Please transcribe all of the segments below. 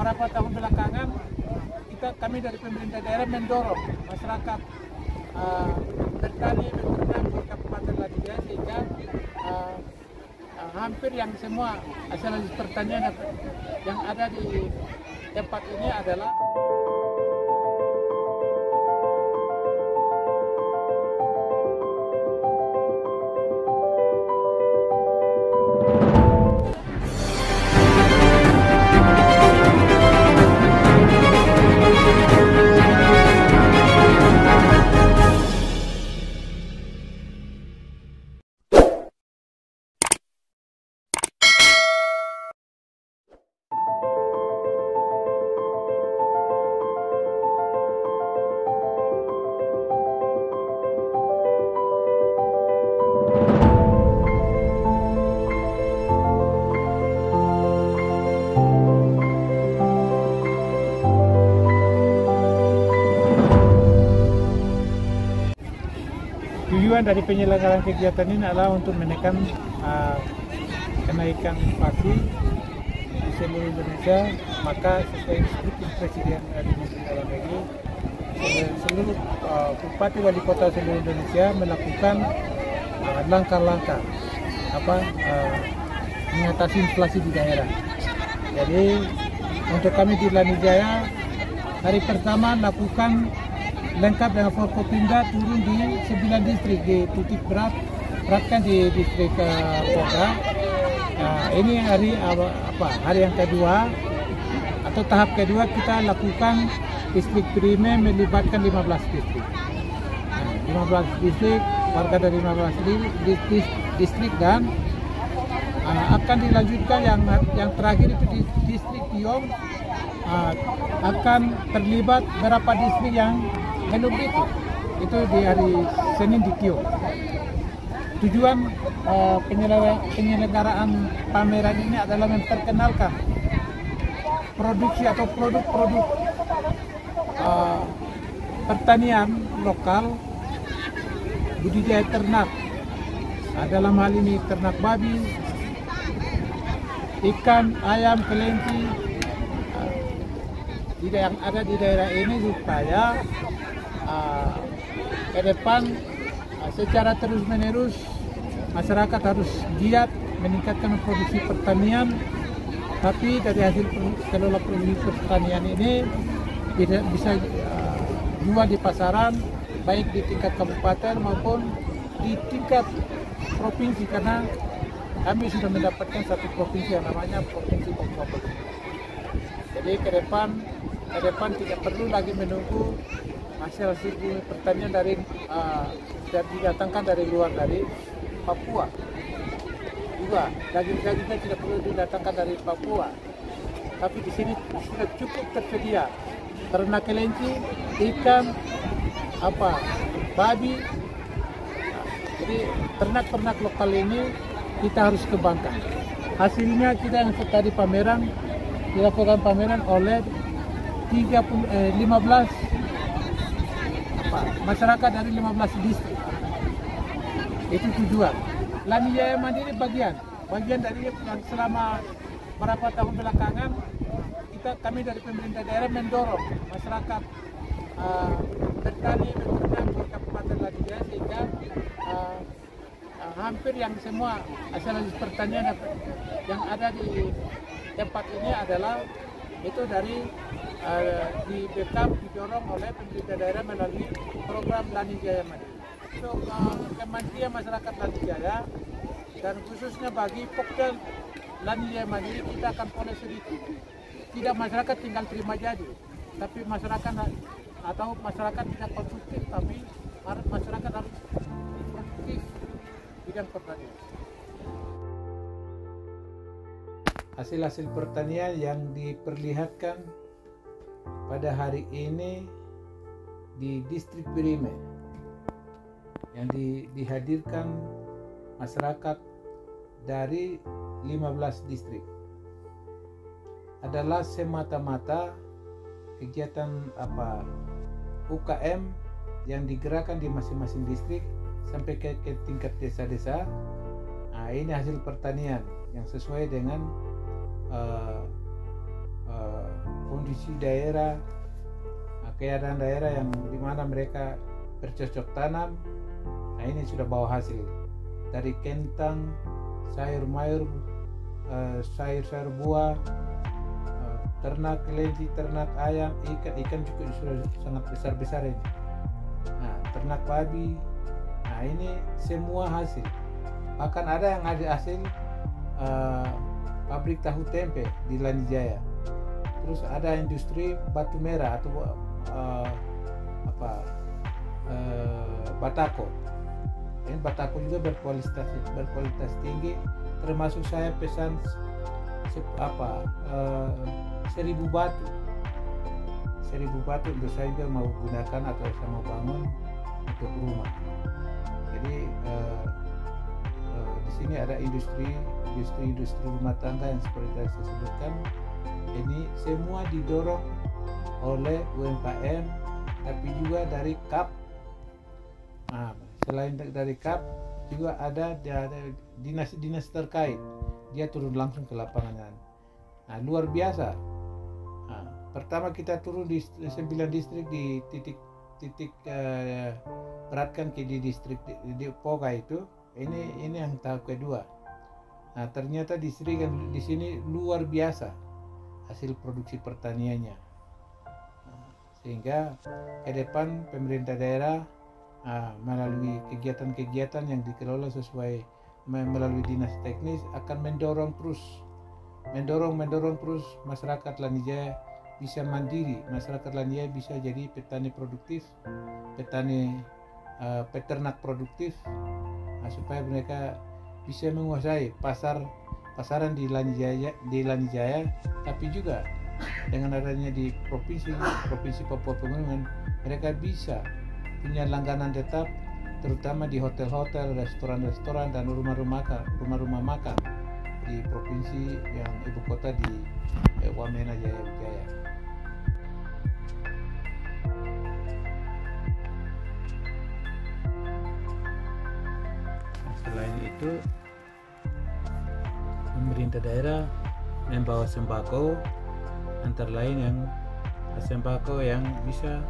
beberapa tahun belakangan kami dari pemerintah daerah mendorong masyarakat bertani beternak di Kabupaten Lanijaya, sehingga hampir yang semua hasil pertanian yang ada di tempat ini adalah tujuan dari penyelenggaraan kegiatan ini adalah untuk menekan kenaikan inflasi di seluruh Indonesia. Maka sesuai instruksi Presiden dari Menteri Dalam Negeri, seluruh bupati wali kota seluruh Indonesia melakukan langkah-langkah mengatasi inflasi di daerah. Jadi untuk kami di Lanijaya, hari pertama lakukan lengkap dengan Forkopimda, turun di 9 distrik, di titik beratkan di distrik Poga. Nah, ini hari yang kedua atau tahap kedua, kita lakukan distrik Prime melibatkan 15 distrik. Nah, 15 distrik, warga dari 15 distrik, dan akan dilanjutkan yang terakhir itu di distrik Tiong, akan terlibat beberapa distrik yang belum itu di hari Senin di Tiong. Tujuan penyelenggaraan pameran ini adalah memperkenalkan produksi atau produk-produk pertanian lokal, budidaya ternak, dalam hal ini ternak babi, ikan, ayam, kelinci, yang ada di daerah ini, supaya ke depan secara terus-menerus masyarakat harus giat meningkatkan produksi pertanian, tapi dari hasil kelola produksi pertanian ini bisa jual di pasaran, baik di tingkat kabupaten maupun di tingkat provinsi, karena kami sudah mendapatkan satu provinsi yang namanya Provinsi Papua. Jadi ke depan tidak perlu lagi menunggu hasil pertanian dari didatangkan dari luar, dari Papua juga. Daging-dagingnya tidak perlu didatangkan dari Papua, tapi di sini sudah cukup tersedia ternak kelinci, ikan, babi. Jadi ternak-ternak lokal ini kita harus kembangkan. Hasilnya kita yang tadi dilakukan pameran oleh 15 masyarakat dari 15 distrik. Itu tujuan. Lanijaya Mandiri bagian dari yang selama beberapa tahun belakangan kami dari pemerintah daerah mendorong masyarakat bertani beternak di Kabupaten Lanijaya, sehingga hampir yang semua hasil pertanian yang ada di tempat ini adalah itu dari di backup, didorong oleh pemerintah daerah melalui program Lanijaya Mandiri. Untuk kemandian masyarakat Lanijaya dan khususnya bagi Pokja Lanijaya Mandiri, kita akan mulai sedikit. Tidak masyarakat tinggal terima jadi, tapi masyarakat tidak konsumtif, tapi masyarakat harus produktif bidang pertanian. Hasil-hasil pertanian yang diperlihatkan pada hari ini di distrik Prime, yang dihadirkan masyarakat dari 15 distrik, adalah semata-mata kegiatan UKM yang digerakkan di masing-masing distrik sampai ke tingkat desa-desa. Nah, ini hasil pertanian yang sesuai dengan kondisi daerah, keadaan daerah yang dimana mereka bercocok tanam. Nah, ini sudah bawa hasil dari kentang, sayur-mayur, sayur-sayur buah, ternak kelinci, ternak ayam, ikan juga sudah sangat besar-besar ini. Nah, ternak babi. Nah, ini semua hasil. Bahkan ada yang ada hasil pabrik tahu tempe di Lanijaya. Terus ada industri batu merah atau batako. Ini batako juga berkualitas tinggi. Termasuk saya pesan 1000 batu. 1000 batu untuk saya juga mau gunakan atau saya mau bangun untuk rumah. Jadi di sini ada industri rumah tangga yang seperti yang saya sebutkan. Ini semua didorong oleh UMKM, tapi juga dari KAP. Nah, selain dari KAP juga ada dinas terkait. Dia turun langsung ke lapangan. Nah, luar biasa. Nah, pertama kita turun di 9 distrik di titik beratkan di distrik di Poga itu. Ini yang tahap kedua. Nah, ternyata distrik yang di sini luar biasa hasil produksi pertaniannya. Nah, sehingga ke depan pemerintah daerah melalui kegiatan-kegiatan yang dikelola sesuai melalui dinas teknis akan mendorong terus masyarakat Lanijaya bisa mandiri, masyarakat Lanijaya bisa jadi petani produktif, peternak produktif, supaya mereka bisa menguasai pasaran di Lanijaya, tapi juga dengan adanya di provinsi Papua Pegunungan, mereka bisa punya langganan tetap, terutama di hotel-hotel, restoran-restoran, dan rumah-rumah makan di provinsi yang ibu kota di Wamena Jaya. Selain itu, pemerintah daerah membawa sembako, antara lain yang sembako yang bisa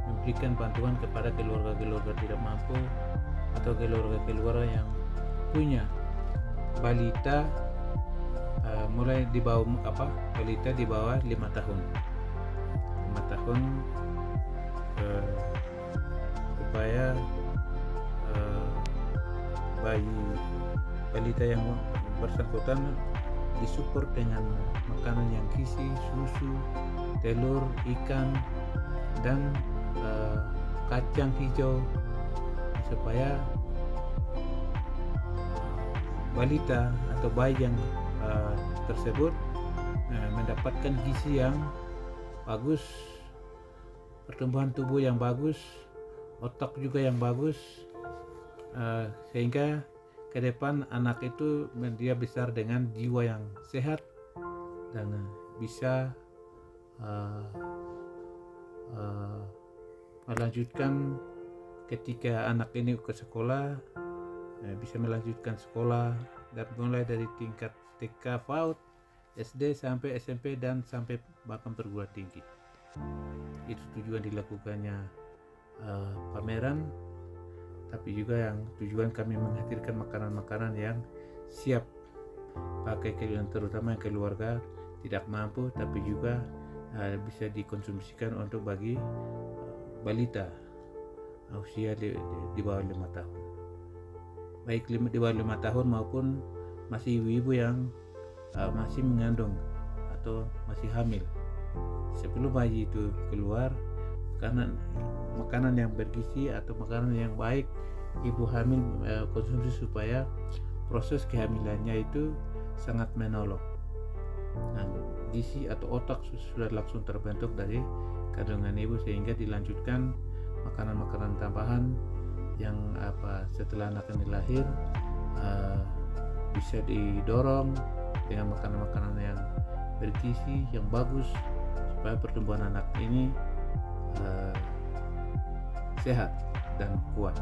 memberikan bantuan kepada keluarga-keluarga tidak mampu atau keluarga-keluarga yang punya balita mulai di bawah balita di bawah 5 tahun supaya bayi balita yang bersangkutan disupport dengan makanan yang gizi, susu, telur, ikan, dan kacang hijau, supaya balita atau bayi yang tersebut mendapatkan gizi yang bagus, pertumbuhan tubuh yang bagus, otak juga yang bagus, sehingga ke depan anak itu dia besar dengan jiwa yang sehat dan bisa melanjutkan ketika anak ini ke sekolah, bisa melanjutkan sekolah dan mulai dari tingkat TK, PAUD, SD sampai SMP dan sampai bahkan perguruan tinggi. Itu tujuan dilakukannya pameran, tapi juga yang tujuan kami menghadirkan makanan-makanan yang siap pakai terutama yang keluarga tidak mampu, tapi juga bisa dikonsumsikan untuk bagi balita usia di bawah 5 tahun, baik di bawah 5 tahun maupun masih ibu-ibu yang masih mengandung atau masih hamil. Sebelum bayi itu keluar, karena makanan yang bergizi atau makanan yang baik ibu hamil konsumsi supaya proses kehamilannya itu sangat menolong. Nah, gizi atau otak sudah langsung terbentuk dari kandungan ibu, sehingga dilanjutkan makanan-makanan tambahan yang setelah anak ini lahir bisa didorong dengan makanan-makanan yang bergizi yang bagus supaya pertumbuhan anak ini sehat dan kuat.